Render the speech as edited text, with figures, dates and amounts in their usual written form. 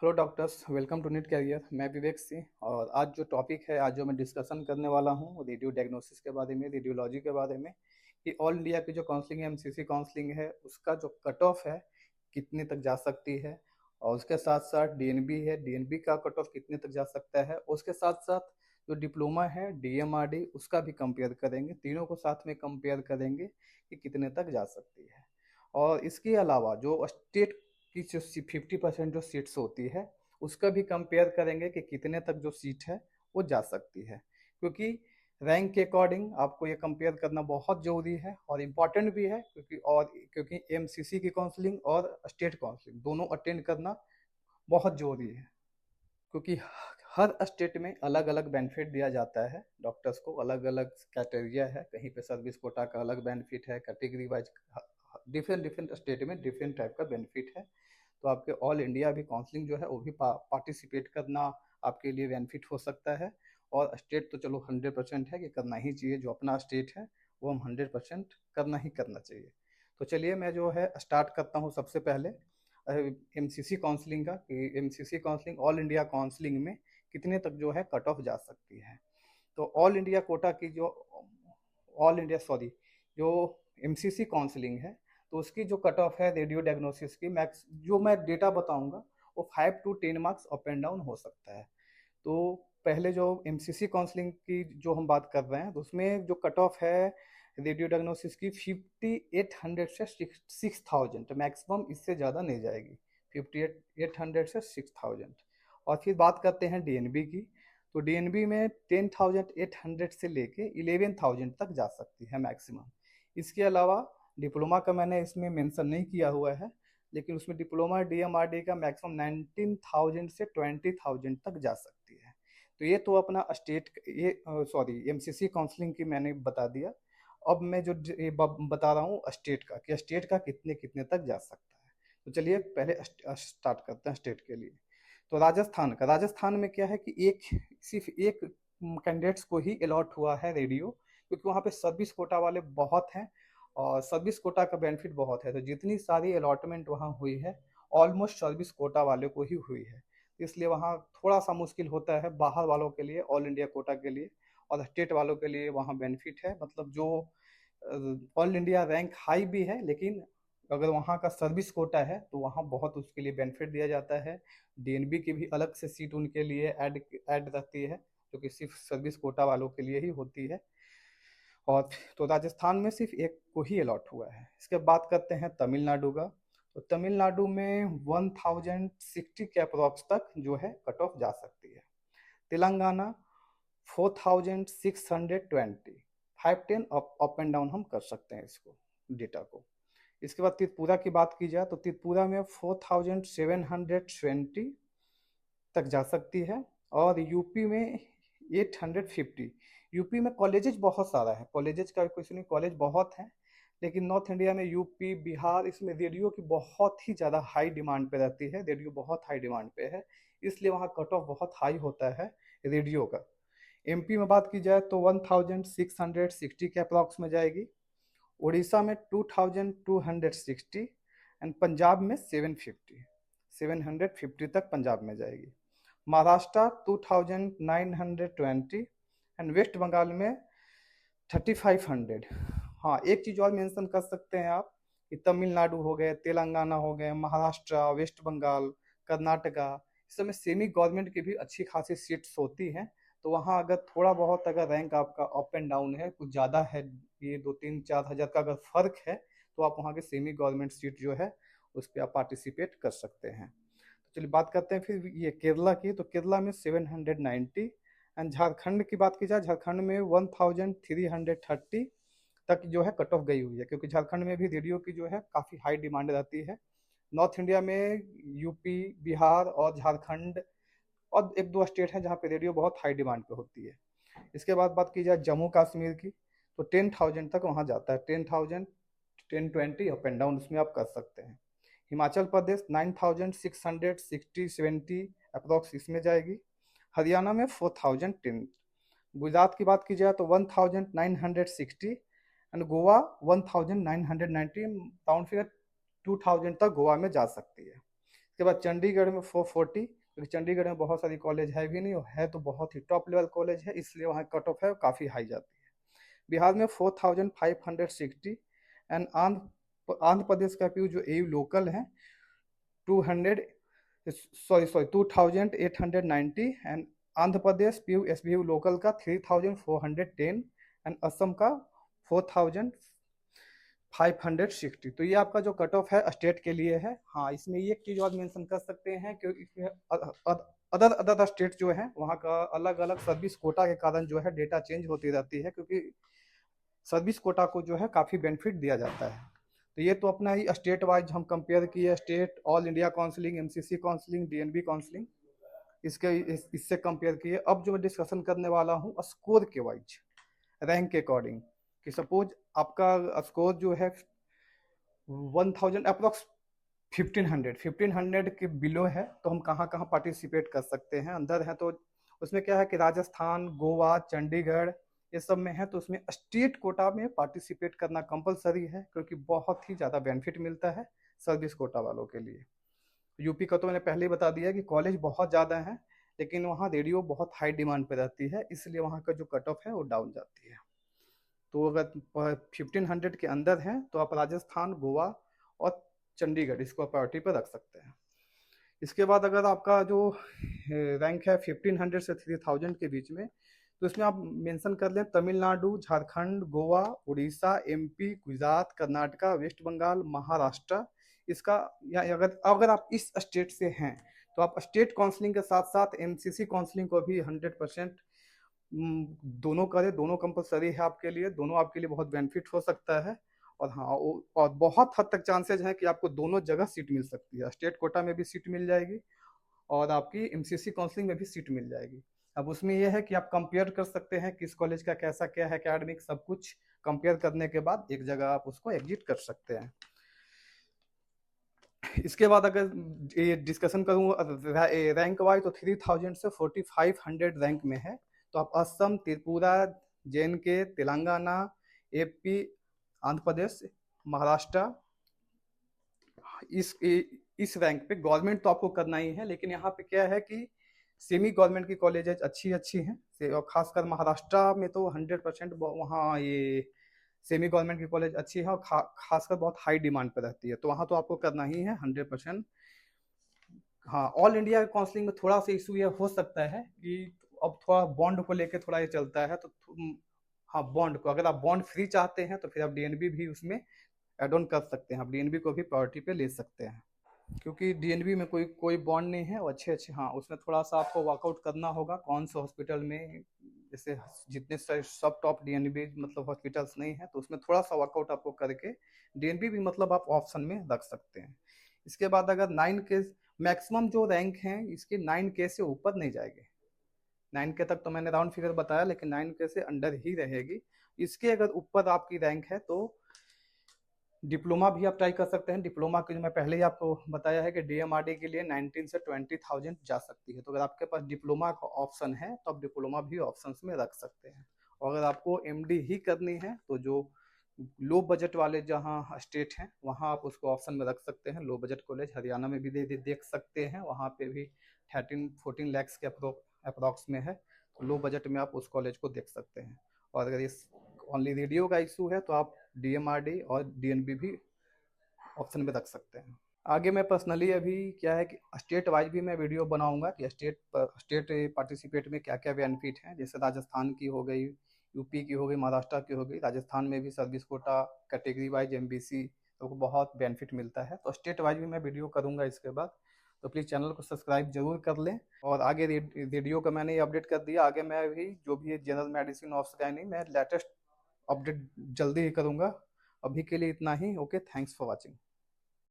Hello doctors, welcome to NEET career. मैं विवेक सिंह और आज जो टॉपिक है, आज जो मैं डिस्कशन करने वाला हूँ वो रेडियो डायग्नोसिस के बारे में, रेडियोलॉजी के बारे में कि ऑल इंडिया की जो काउंसलिंग है, एमसीसी काउंसलिंग है, उसका जो कट ऑफ है कितने तक जा सकती है। और उसके साथ साथ डीएनबी है, डीएनबी का कट ऑफ कितने तक जा सकता है। उसके साथ साथ जो डिप्लोमा है डीएमआरडी, उसका भी कंपेयर करेंगे, तीनों को साथ में कंपेयर करेंगे कि कितने तक जा सकती है। और इसके अलावा जो स्टेट की जो 50% जो सीट्स होती है उसका भी कंपेयर करेंगे कि कितने तक जो सीट है वो जा सकती है, क्योंकि रैंक के अकॉर्डिंग आपको ये कंपेयर करना बहुत ज़रूरी है और इम्पॉर्टेंट भी है, क्योंकि एमसीसी की काउंसलिंग और स्टेट काउंसलिंग दोनों अटेंड करना बहुत ज़रूरी है, क्योंकि हर स्टेट में अलग अलग बेनिफिट दिया जाता है। डॉक्टर्स को अलग अलग कैटेगरिया है, कहीं पे सर्विस कोटा का अलग बेनिफिट है, category wise different different state में डिफरेंट टाइप का बेनिफिट है। तो आपके ऑल इंडिया भी काउंसलिंग जो है वो भी पार्टिसिपेट करना आपके लिए बेनिफिट हो सकता है। और स्टेट तो चलो 100% है कि करना ही चाहिए, जो अपना स्टेट है वो हम 100% करना ही करना चाहिए। तो चलिए मैं जो है स्टार्ट करता हूँ सबसे पहले एमसीसी काउंसलिंग का, कि MCC counselling all India counselling में कितने तक जो है कट ऑफ जा सकती है। तो ऑल इंडिया कोटा की जो ऑल इंडिया सॉरी जो एमसीसी काउंसलिंग है, तो उसकी जो कट ऑफ है रेडियो डायग्नोसिस की, मैक्स जो मैं डेटा बताऊंगा वो 5 to 10 marks up and down हो सकता है। तो पहले जो एमसीसी काउंसलिंग की जो हम बात कर रहे हैं, तो उसमें जो कट ऑफ है रेडियो डायग्नोसिस की 5800 से 6000, मैक्सिमम इससे ज़्यादा नहीं जाएगी। 5800 से 6000। और फिर बात करते हैं डीएनबी की, तो डीएनबी में 10800 से लेके 11000 तक जा सकती है मैक्सिमम। इसके अलावा डिप्लोमा का मैंने इसमें मेंशन नहीं किया हुआ है, लेकिन उसमें डिप्लोमा डीएमआरडी का मैक्सिमम 19000 से 20000 तक जा सकती है। तो ये तो अपना स्टेट, ये सॉरी एमसीसी काउंसलिंग की मैंने बता दिया। अब मैं जो बता रहा हूँ स्टेट का, कि स्टेट का कितने कितने तक जा सकता है। तो चलिए पहले स्टार्ट करते हैं स्टेट के लिए। तो राजस्थान का, राजस्थान में क्या है कि सिर्फ एक कैंडिडेट्स को ही अलॉट हुआ है रेडियो, क्योंकि वहाँ पे सर्विस कोटा वाले बहुत हैं और सर्विस कोटा का बेनिफिट बहुत है। तो जितनी सारी अलॉटमेंट वहाँ हुई है ऑलमोस्ट सर्विस कोटा वाले को ही हुई है, इसलिए वहाँ थोड़ा सा मुश्किल होता है बाहर वालों के लिए, ऑल इंडिया कोटा के लिए। और स्टेट वालों के लिए वहाँ बेनिफिट है, मतलब जो ऑल इंडिया रैंक हाई भी है, लेकिन अगर वहाँ का सर्विस कोटा है तो वहाँ बहुत उसके लिए बेनिफिट दिया जाता है। डीएनबी की भी अलग से सीट उनके लिए ऐड रहती है, जो कि सिर्फ सर्विस कोटा वालों के लिए ही होती है। और तो राजस्थान में सिर्फ एक को ही अलॉट हुआ है। इसके बात करते हैं तमिलनाडु का, तो तमिलनाडु में 1060 के अप्रॉक्स तक जो है कट ऑफ जा सकती है। तेलंगाना 4620, 510 अप एंड डाउन हम कर सकते हैं इसको, डेटा को। इसके बाद त्रिपुरा की बात की जाए तो त्रिपुरा में 4720 तक जा सकती है। और यूपी में 850। यूपी में कॉलेजेस बहुत सारा है, कॉलेजेस का कुछ नहीं, कॉलेज बहुत हैं, लेकिन नॉर्थ इंडिया में यूपी बिहार, इसमें रेडियो की बहुत ही ज़्यादा हाई डिमांड पे रहती है, रेडियो बहुत हाई डिमांड पे है, इसलिए वहाँ कट ऑफ बहुत हाई होता है रेडियो का। एमपी में बात की जाए तो 1660 के अप्रॉक्स में जाएगी। उड़ीसा में 2260 एंड पंजाब में 750 तक पंजाब में जाएगी। महाराष्ट्र 2920 एंड वेस्ट बंगाल में 3500। हाँ, एक चीज़ और मेंशन कर सकते हैं आप कि तमिलनाडु हो गए, तेलंगाना हो गए, महाराष्ट्र, वेस्ट बंगाल, कर्नाटका, इस समय सेमी गवर्नमेंट की भी अच्छी खासी सीट्स होती हैं। तो वहाँ अगर थोड़ा बहुत अगर रैंक आपका अप एंड डाउन है, कुछ ज़्यादा है, ये 2-3-4 हज़ार का अगर फर्क है, तो आप वहाँ के सेमी गवर्नमेंट सीट जो है उस पर आप पार्टिसिपेट कर सकते हैं। तो चलिए बात करते हैं फिर ये केरला की, तो केरला में 790 एंड झारखंड की बात की जाए, झारखंड में 1330 तक जो है कट ऑफ गई हुई है, क्योंकि झारखंड में भी रेडियो की जो है काफ़ी हाई डिमांड रहती है। नॉर्थ इंडिया में यूपी, बिहार और झारखंड और एक दो स्टेट है जहाँ पे रेडियो बहुत हाई डिमांड पे होती है। इसके बाद बात की जाए जम्मू कश्मीर की, तो 10,000 तक वहाँ जाता है, 10,000, 1020 अप एंड डाउन उसमें आप कर सकते हैं। हिमाचल प्रदेश 9660-70 अप्रॉक्स इसमें जाएगी। हरियाणा में 4010। गुजरात की बात की जाए तो 1960 एंड गोवा 1990, राउंड फिगर 2000 तक गोवा में जा सकती है। इसके बाद चंडीगढ़ में 440, क्योंकि चंडीगढ़ में बहुत सारी कॉलेज है भी नहीं, और है तो बहुत ही टॉप लेवल कॉलेज है, इसलिए वहाँ कट ऑफ है काफ़ी हाई जाती है। बिहार में 4560, एंड आंध्र प्रदेश का पीयू जो एयू लोकल है 200, sorry 2890, and Andhra Pradesh PU SBU local का 3410, एंड असम का 4560। तो ये आपका जो कट ऑफ है स्टेट के लिए है। हाँ, इसमें ये एक चीज़ और मेंशन कर सकते हैं, क्योंकि इसमें अदर अदर स्टेट जो है वहाँ का अलग अलग सर्विस कोटा के कारण जो है डेटा चेंज होती रहती है, क्योंकि सर्विस कोटा को जो है काफ़ी बेनिफिट दिया जाता है। तो ये तो अपना ही स्टेट वाइज हम कंपेयर किए, state all India counselling, MCC counselling, DNB counselling, इससे कंपेयर किए। अब जो मैं डिस्कशन करने वाला हूँ स्कोर के वाइज, रैंक के अकॉर्डिंग, कि सपोज आपका स्कोर जो है 1000 अप्रोक्स 1500 के बिलो है, तो हम कहाँ कहाँ पार्टिसिपेट कर सकते हैं। अंदर है तो उसमें क्या है कि राजस्थान, गोवा, चंडीगढ़ ये सब में है, तो उसमें स्टेट कोटा में पार्टिसिपेट करना कंपलसरी है, क्योंकि बहुत ही ज़्यादा बेनिफिट मिलता है सर्विस कोटा वालों के लिए। यूपी का तो मैंने पहले ही बता दिया कि कॉलेज बहुत ज़्यादा है, लेकिन वहाँ रेडियो बहुत हाई डिमांड पे रहती है, इसलिए वहाँ का जो कट ऑफ है वो डाउन जाती है। तो अगर 1500 के अंदर हैं तो आप राजस्थान, गोवा और चंडीगढ़ इसको प्रायोरिटी पर रख सकते हैं। इसके बाद अगर आपका जो रैंक है 1500 से 3000 के बीच में, तो इसमें आप मेंशन कर लें तमिलनाडु, झारखंड, गोवा, उड़ीसा, एमपी, गुजरात, कर्नाटका, वेस्ट बंगाल, महाराष्ट्र। इसका या अगर अगर आप इस स्टेट से हैं तो आप स्टेट काउंसलिंग के साथ साथ एमसीसी काउंसलिंग को भी 100% दोनों करें, दोनों कंपलसरी है आपके लिए, दोनों आपके लिए बहुत बेनिफिट हो सकता है। और हाँ, और बहुत हद तक चांसेज हैं कि आपको दोनों जगह सीट मिल सकती है, स्टेट कोटा में भी सीट मिल जाएगी और आपकी एमसीसी काउंसलिंग में भी सीट मिल जाएगी। अब उसमें यह है कि आप कंपेयर कर सकते हैं किस कॉलेज का कैसा क्या है एकेडमिक, सब कुछ कंपेयर करने के बाद एक जगह आप उसको एग्जिट कर सकते हैं। इसके बाद अगर ये डिस्कशन करूँ रैंक वाइज, तो 3000 से 4500 रैंक में है, तो आप असम, त्रिपुरा, JNK, तेलंगाना, AP, आंध्र प्रदेश, महाराष्ट्र, इस रैंक पे गवर्नमेंट तो आपको करना ही है, लेकिन यहाँ पे क्या है कि सेमी गवर्नमेंट की कॉलेजेज अच्छी अच्छी हैं, और खासकर महाराष्ट्र में तो 100% वहाँ ये सेमी गवर्नमेंट की कॉलेज अच्छी है, और खासकर बहुत हाई डिमांड पर रहती है, तो वहाँ तो आपको करना ही है 100%। हाँ, ऑल इंडिया काउंसलिंग में थोड़ा सा इशू ये हो सकता है कि अब थोड़ा बॉन्ड को लेके थोड़ा ये चलता है, तो हाँ, बॉन्ड को अगर आप बॉन्ड फ्री चाहते हैं तो फिर आप डीएनबी भी उसमें एड ऑन कर सकते हैं, आप डीएनबी को भी प्रायोरिटी पे ले सकते हैं, क्योंकि डीएनबी में कोई कोई बॉन्ड नहीं है, और अच्छे अच्छे, हाँ उसमें थोड़ा सा आपको वर्कआउट करना होगा कौन से हॉस्पिटल में, जैसे जितने सब टॉप डीएनबी मतलब हॉस्पिटल्स नहीं है, तो उसमें थोड़ा सा वर्कआउट आपको करके डीएनबी भी मतलब आप ऑप्शन में रख सकते हैं। इसके बाद अगर 9K मैक्सिमम जो रैंक हैं इसके 9K से ऊपर नहीं जाएंगे, 9K तक तो मैंने राउंड फिगर बताया, लेकिन 9K से अंडर ही रहेगी। इसके अगर ऊपर आपकी रैंक है तो डिप्लोमा भी आप ट्राई कर सकते हैं। डिप्लोमा के जो मैं पहले ही आपको बताया है कि डीएमआरडी के लिए 19 से 20,000 जा सकती है, तो अगर आपके पास डिप्लोमा का ऑप्शन है तो आप डिप्लोमा भी ऑप्शन में रख सकते हैं। और अगर आपको एमडी ही करनी है तो जो लो बजट वाले जहाँ स्टेट हैं वहाँ आप उसको ऑप्शन में रख सकते हैं। लो बजट कॉलेज हरियाणा में भी देख सकते हैं, वहाँ पे भी 13-14 लैक्स के अप्रॉक्स में है, तो लो बजट में आप उस कॉलेज को देख सकते हैं। और अगर इस ओनली रेडियो का इशू है तो आप डीएमआरडी और डीएनबी भी ऑप्शन में रख सकते हैं। आगे मैं पर्सनली अभी क्या है कि स्टेट वाइज भी मैं वीडियो बनाऊंगा कि स्टेट पार्टिसिपेट में क्या क्या बेनिफिट हैं, जैसे राजस्थान की हो गई, यूपी की हो गई, महाराष्ट्र की हो गई। राजस्थान में भी service quota category wise MBC तो बहुत बेनिफिट मिलता है, तो स्टेट वाइज भी मैं वीडियो करूंगा इसके बाद, तो प्लीज़ चैनल को सब्सक्राइब जरूर कर लें। और आगे रेडियो का मैंने ये अपडेट कर दिया, आगे मैं भी जो भी जनरल मेडिसिन ऑफ स्कैनिंग मैं लेटेस्ट अपडेट जल्दी ही करूँगा। अभी के लिए इतना ही। Okay, thanks for watching.